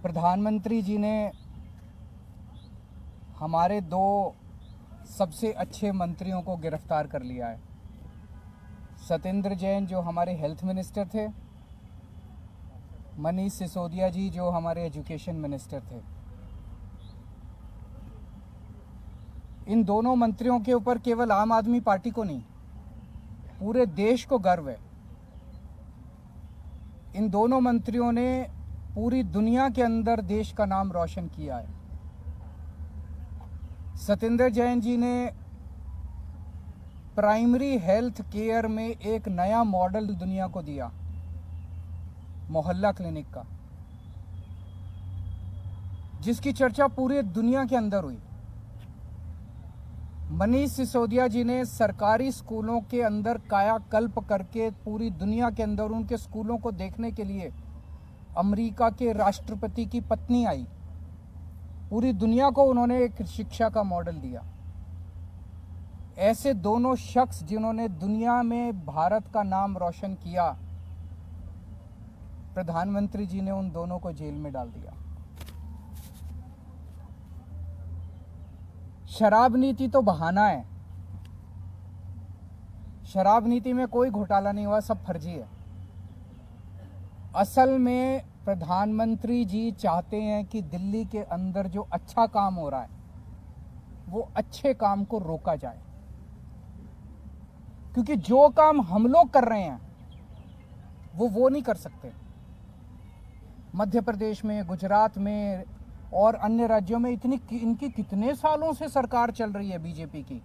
प्रधानमंत्री जी ने हमारे दो सबसे अच्छे मंत्रियों को गिरफ्तार कर लिया है। सत्येंद्र जैन जो हमारे हेल्थ मिनिस्टर थे, मनीष सिसोदिया जी जो हमारे एजुकेशन मिनिस्टर थे। इन दोनों मंत्रियों के ऊपर केवल आम आदमी पार्टी को नहीं, पूरे देश को गर्व है। इन दोनों मंत्रियों ने पूरी दुनिया के अंदर देश का नाम रोशन किया है। सत्येंद्र जैन जी ने प्राइमरी हेल्थ केयर में एक नया मॉडल दुनिया को दिया, मोहल्ला क्लिनिक का, जिसकी चर्चा पूरी दुनिया के अंदर हुई। मनीष सिसोदिया जी ने सरकारी स्कूलों के अंदर कायाकल्प करके पूरी दुनिया के अंदर उनके स्कूलों को देखने के लिए अमेरिका के राष्ट्रपति की पत्नी आई। पूरी दुनिया को उन्होंने एक शिक्षा का मॉडल दिया। ऐसे दोनों शख्स जिन्होंने दुनिया में भारत का नाम रोशन किया, प्रधानमंत्री जी ने उन दोनों को जेल में डाल दिया। शराब नीति तो बहाना है। शराब नीति में कोई घोटाला नहीं हुआ, सब फर्जी है। असल में प्रधानमंत्री जी चाहते हैं कि दिल्ली के अंदर जो अच्छा काम हो रहा है वो अच्छे काम को रोका जाए, क्योंकि जो काम हम लोग कर रहे हैं वो नहीं कर सकते। मध्य प्रदेश में, गुजरात में और अन्य राज्यों में इनकी कितने सालों से सरकार चल रही है बीजेपी की,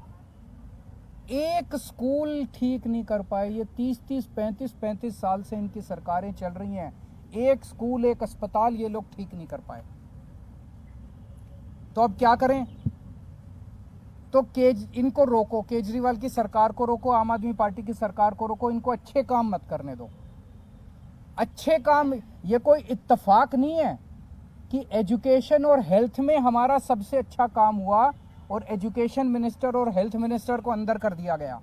एक स्कूल ठीक नहीं कर पाए। ये 30-30, 35-35 साल से इनकी सरकारें चल रही हैं, एक स्कूल, एक अस्पताल ये लोग ठीक नहीं कर पाए। तो अब क्या करें? तो इनको रोको, केजरीवाल की सरकार को रोको, आम आदमी पार्टी की सरकार को रोको, इनको अच्छे काम मत करने दो। अच्छे काम, ये कोई इत्तेफाक नहीं है कि एजुकेशन और हेल्थ में हमारा सबसे अच्छा काम हुआ और एजुकेशन मिनिस्टर और हेल्थ मिनिस्टर को अंदर कर दिया गया।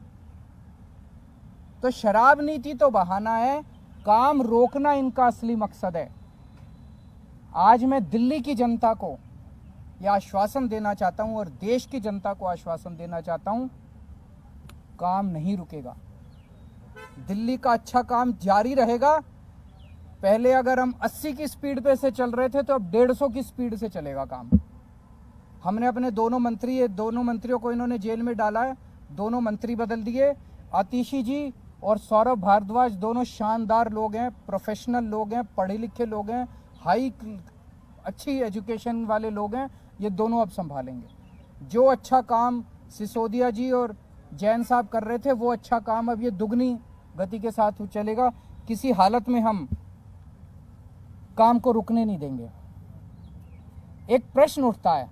तो शराब नीति तो बहाना है, काम रोकना इनका असली मकसद है। आज मैं दिल्ली की जनता को यह आश्वासन देना चाहता हूं और देश की जनता को आश्वासन देना चाहता हूं, काम नहीं रुकेगा। दिल्ली का अच्छा काम जारी रहेगा। पहले अगर हम 80 की स्पीड पे से चल रहे थे तो अब 150 की स्पीड से चलेगा काम। हमने अपने दोनों मंत्रियों को इन्होंने जेल में डाला है, दोनों मंत्री बदल दिए। आतिशी जी और सौरभ भारद्वाज दोनों शानदार लोग हैं, प्रोफेशनल लोग हैं, पढ़े लिखे लोग हैं, अच्छी एजुकेशन वाले लोग हैं। ये दोनों अब संभालेंगे। जो अच्छा काम सिसोदिया जी और जैन साहब कर रहे थे वो अच्छा काम अब ये दुगनी गति के साथ चलेगा। किसी हालत में हम काम को रुकने नहीं देंगे। एक प्रश्न उठता है,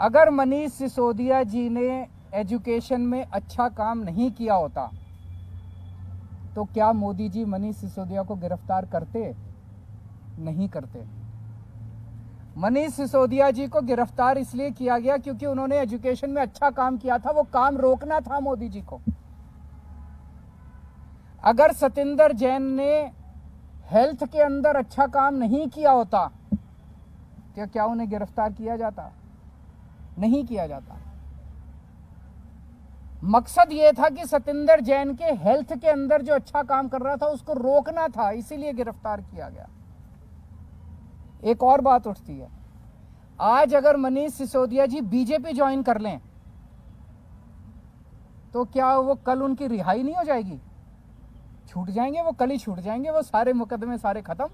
अगर मनीष सिसोदिया जी ने एजुकेशन में अच्छा काम नहीं किया होता तो क्या मोदी जी मनीष सिसोदिया को गिरफ्तार करते? नहीं करते। मनीष सिसोदिया जी को गिरफ्तार इसलिए किया गया क्योंकि उन्होंने एजुकेशन में अच्छा काम किया था, वो काम रोकना था मोदी जी को। अगर सत्येंद्र जैन ने हेल्थ के अंदर अच्छा काम नहीं किया होता तो क्या उन्हें गिरफ्तार किया जाता? नहीं किया जाता। मकसद यह था कि सत्येंद्र जैन के हेल्थ के अंदर जो अच्छा काम कर रहा था उसको रोकना था, इसीलिए गिरफ्तार किया गया। एक और बात उठती है, आज अगर मनीष सिसोदिया जी बीजेपी ज्वाइन कर लें तो क्या वो कल उनकी रिहाई नहीं हो जाएगी? छूट जाएंगे, वो कल ही छूट जाएंगे, वो सारे मुकदमे सारे खत्म।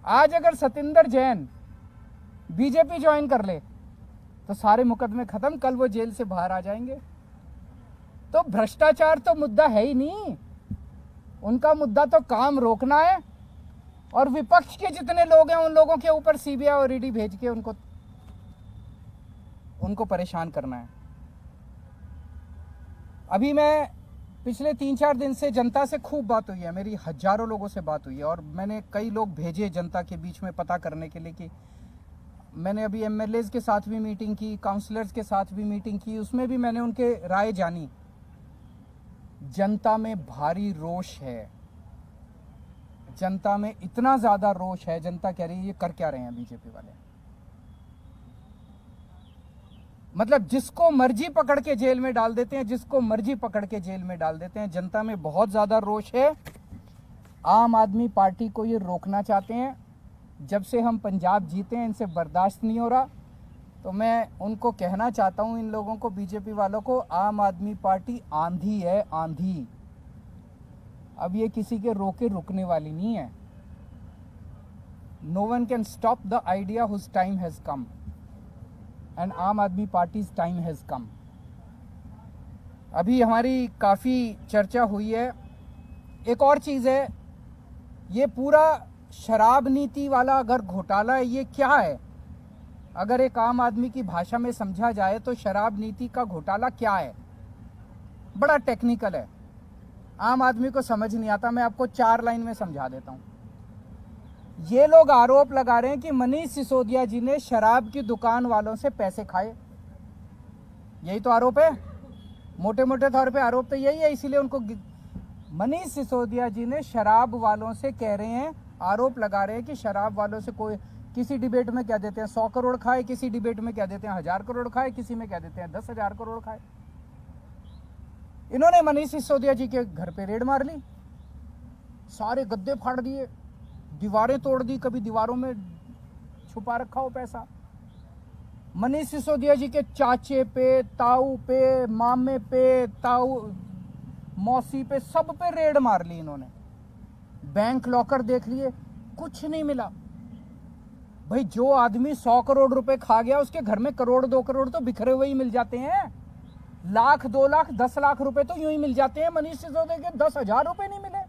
आज अगर सत्येंद्र जैन बीजेपी ज्वाइन कर ले तो सारे मुकदमे खत्म, कल वो जेल से बाहर आ जाएंगे। तो भ्रष्टाचार तो मुद्दा है ही नहीं, उनका मुद्दा तो काम रोकना है और विपक्ष के जितने लोग हैं उन लोगों के ऊपर सीबीआई और ईडी भेज के उनको परेशान करना है। अभी मैं पिछले 3-4 दिन से जनता से खूब बात हुई है, मेरी हजारों लोगों से बात हुई है और मैंने कई लोग भेजे जनता के बीच में पता करने के लिए कि मैंने अभी एमएलएज के साथ भी मीटिंग की, काउंसलर्स के साथ भी मीटिंग की, उसमें भी मैंने उनके राय जानी। जनता में भारी रोष है, जनता में इतना ज्यादा रोष है, जनता कह रही है ये कर क्या रहे हैं बीजेपी वाले। मतलब जिसको मर्जी पकड़ के जेल में डाल देते हैं, जिसको मर्जी पकड़ के जेल में डाल देते हैं। जनता में बहुत ज्यादा रोष है। आम आदमी पार्टी को ये रोकना चाहते हैं। जब से हम पंजाब जीते हैं इनसे बर्दाश्त नहीं हो रहा। तो मैं उनको कहना चाहता हूं, इन लोगों को, बीजेपी वालों को, आम आदमी पार्टी आंधी है, आंधी। अब ये किसी के रोके रुकने वाली नहीं है। No one can stop the idea whose time has come and Aam Aadmi parties time has कम। अभी हमारी काफी चर्चा हुई है। एक और चीज है, ये पूरा शराब नीति वाला अगर घोटाला है, ये क्या है? अगर एक आम आदमी की भाषा में समझा जाए तो शराब नीति का घोटाला क्या है? बड़ा टेक्निकल है, आम आदमी को समझ नहीं आता। मैं आपको 4 लाइन में समझा देता हूं। ये लोग आरोप लगा रहे हैं कि मनीष सिसोदिया जी ने शराब की दुकान वालों से पैसे खाए। यही तो आरोप है, मोटे मोटे तौर पे आरोप तो यही है। इसीलिए उनको मनीष सिसोदिया जी ने शराब वालों से कह रहे हैं, आरोप लगा रहे हैं कि शराब वालों से कोई, किसी डिबेट में कह देते हैं 100 करोड़ खाए, किसी डिबेट में कह देते हैं 1000 करोड़ खाए, किसी में कह देते हैं 10,000 करोड़ खाए। इन्होंने मनीष सिसोदिया जी के घर पे रेड मार ली, सारे गद्दे फाड़ दिए, दीवारें तोड़ दी, कभी दीवारों में छुपा रखा हो पैसा। मनीष सिसोदिया जी के चाचे पे, ताऊ पे, मामे पे, ताऊ मौसी पे, सब पे रेड मार ली इन्होंने। बैंक लॉकर देख लिए, कुछ नहीं मिला। भाई जो आदमी 100 करोड़ रुपए खा गया, उसके घर में करोड़ 2 करोड़ तो बिखरे हुए ही मिल जाते हैं। लाख 2 लाख 10 लाख रुपए तो यूं ही मिल जाते हैं। मनीष सिसोदिया के 10,000 रुपए नहीं मिले,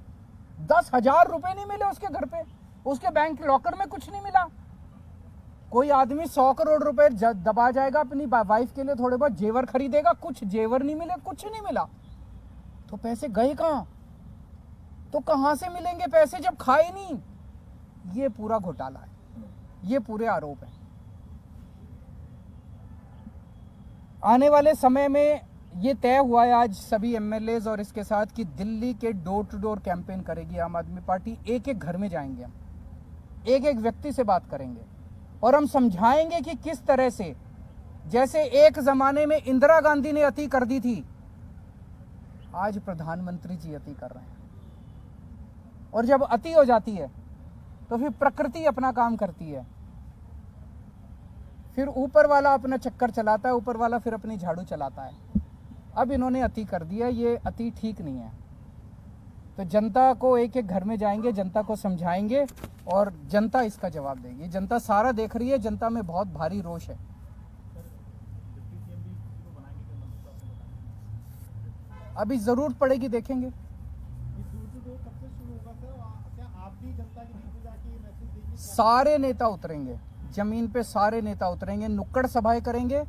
10,000 रुपए नहीं मिले उसके घर पे, उसके बैंक लॉकर में कुछ नहीं मिला। कोई आदमी 100 करोड़ रुपए दबा जाएगा, अपनी वाइफ के लिए थोड़े बहुत जेवर खरीदेगा, कुछ जेवर नहीं मिले, कुछ नहीं मिला, तो पैसे गए कहां? तो कहां से मिलेंगे पैसे जब खाए नहीं? ये पूरा घोटाला है, ये पूरे आरोप है। आने वाले समय में ये तय हुआ है आज सभी एमएलएज और इसके साथ कि दिल्ली के डोर टू डोर कैंपेन करेगी आम आदमी पार्टी। एक एक घर में जाएंगे हम, एक एक व्यक्ति से बात करेंगे और हम समझाएंगे कि किस तरह से, जैसे एक जमाने में इंदिरा गांधी ने अति कर दी थी, आज प्रधानमंत्री जी अति कर रहे हैं। और जब अति हो जाती है तो फिर प्रकृति अपना काम करती है, फिर ऊपर वाला अपना चक्कर चलाता है, ऊपर वाला फिर अपनी झाड़ू चलाता है। अब इन्होंने अति कर दिया, ये अति ठीक नहीं है। तो जनता को एक एक घर में जाएंगे, जनता को समझाएंगे और जनता इसका जवाब देगी। जनता सारा देख रही है, जनता में बहुत भारी रोष है। अभी जरूरत पड़ेगी, देखेंगे। सारे नेता उतरेंगे जमीन पे, सारे नेता उतरेंगे, नुक्कड़ सभाएं करेंगे,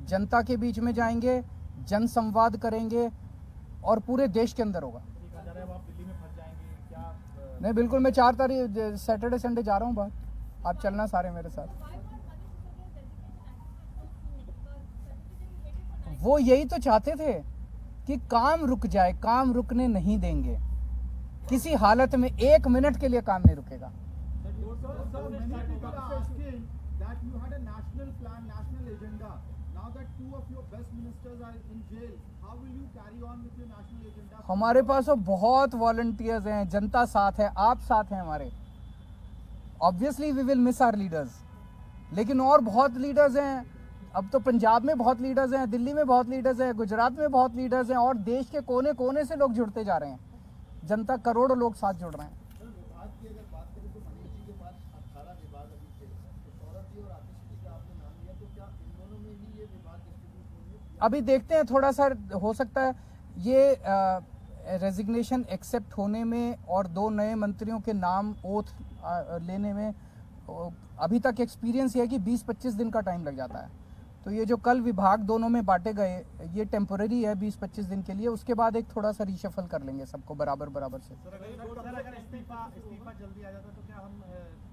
जनता के बीच में जाएंगे, जन संवाद करेंगे और पूरे देश के अंदर होगा। नहीं, बिल्कुल, मैं 4 तारीख सैटरडे संडे जा रहा हूँ बाहर, आप चलना सारे मेरे साथ। वो यही तो चाहते थे कि काम रुक जाए, काम रुकने नहीं देंगे किसी हालत में, 1 मिनट के लिए काम नहीं रुकेगा। हमारे पास तो बहुत वॉलंटियर्स हैं, जनता साथ है, आप साथ हैं हमारे। Obviously we will miss our leaders, लेकिन और बहुत लीडर्स हैं। अब तो पंजाब में बहुत लीडर्स हैं, दिल्ली में बहुत लीडर्स हैं, गुजरात में बहुत लीडर्स हैं, और देश के कोने कोने से लोग जुड़ते जा रहे हैं। जनता, करोड़ों लोग साथ जुड़ रहे हैं। अभी देखते हैं, थोड़ा सा हो सकता है ये रेजिग्नेशन एक्सेप्ट होने में और 2 नए मंत्रियों के नाम ओथ लेने में अभी तक एक्सपीरियंस है कि 20-25 दिन का टाइम लग जाता है। तो ये जो कल विभाग दोनों में बांटे गए, ये टेम्पोररी है 20-25 दिन के लिए, उसके बाद एक थोड़ा सा रिशफल कर लेंगे सबको बराबर बराबर से। अगर इस्तीफा जल्दी आ जाता तो क्या हम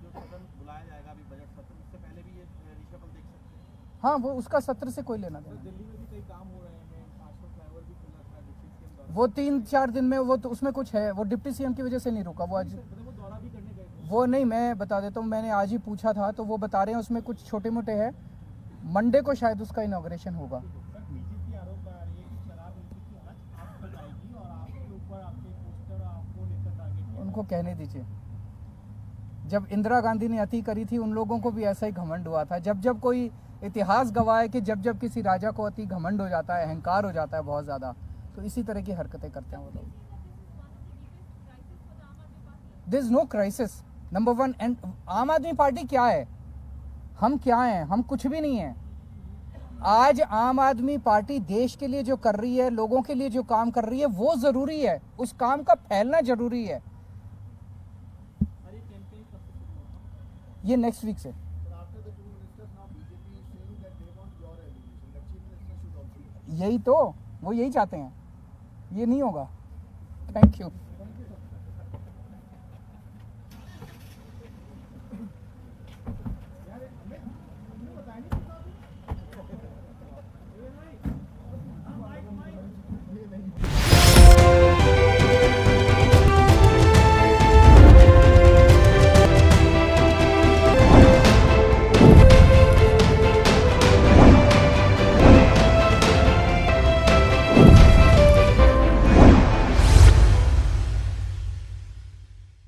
जो सदन बुलाया जाएगा अभी बजट सत्र, उससे पहले भी ये रिशफल देख सकते हैं? हाँ, वो उसका सत्र से कोई लेना देना। दिल्ली में भी कई काम हो रहे हैं, आश्रम फ्लाईओवर भी खुला था, वो 3-4 दिन में, वो तो उसमें कुछ है, वो डिप्टी सीएम की वजह से नहीं रुका, वो आज वो नहीं, मैं बता देता हूँ, मैंने आज ही पूछा था तो वो बता रहे हैं उसमें कुछ छोटे मोटे हैं, मंडे को शायद उसका इनॉग्रेशन होगा। सर बीजेपी आरोप लगा रही है कि शराब नीति की आंच आप पर आएगी और आपके ऊपर आपके पोस्टर आपको लेकर टारगेट किया। उनको कहने दीजिए, जब इंदिरा गांधी ने अति करी थी उन लोगों को भी ऐसा ही घमंड हुआ था। जब जब कोई इतिहास गवाह है कि जब जब किसी राजा को अति घमंड हो जाता है, अहंकार हो जाता है बहुत ज़्यादा, तो इसी तरह की हरकतें करते हैं वो लोग। This no crisis number one. And Aam Aadmi party क्या है, हम क्या हैं? हम कुछ भी नहीं हैं। आज आम आदमी पार्टी देश के लिए जो कर रही है, लोगों के लिए जो काम कर रही है, वो जरूरी है, उस काम का फैलना जरूरी है। ये नेक्स्ट वीक से। यही तो, वो यही चाहते हैं, ये नहीं होगा। Thank you.